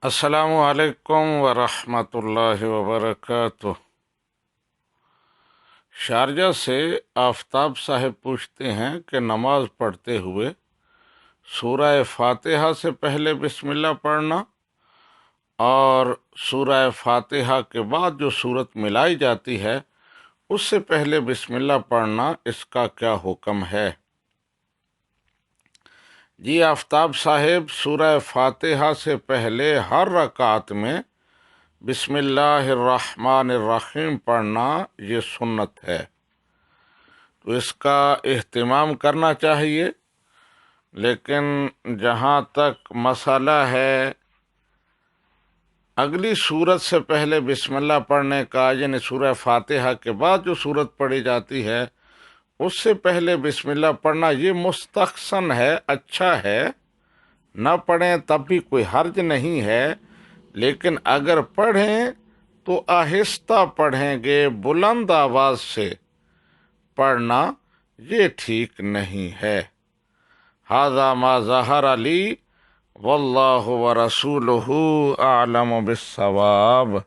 السلام علیکم ورحمۃ اللہ وبرکاتہ۔ شارجہ سے آفتاب صاحب پوچھتے ہیں کہ نماز پڑھتے ہوئے سورہ فاتحہ سے پہلے بسم اللہ پڑھنا اور سورہ فاتحہ کے بعد جو صورت ملائی جاتی ہے اس سے پہلے بسم اللہ پڑھنا، اس کا کیا حکم ہے؟ جی آفتاب صاحب، سورہ فاتحہ سے پہلے ہر رکعت میں بسم اللہ الرحمن الرحیم پڑھنا یہ سنت ہے، تو اس کا اہتمام کرنا چاہیے۔ لیکن جہاں تک مسئلہ ہے اگلی صورت سے پہلے بسم اللہ پڑھنے کا، یعنی سورہ فاتحہ کے بعد جو صورت پڑھی جاتی ہے اس سے پہلے بسم اللہ پڑھنا، یہ مستحسن ہے، اچھا ہے، نہ پڑھیں تب بھی کوئی حرج نہیں ہے، لیکن اگر پڑھیں تو آہستہ پڑھیں گے، بلند آواز سے پڑھنا یہ ٹھیک نہیں ہے۔ ھذا ما ظہر لی واللہ ورسولہ اعلم بالصواب۔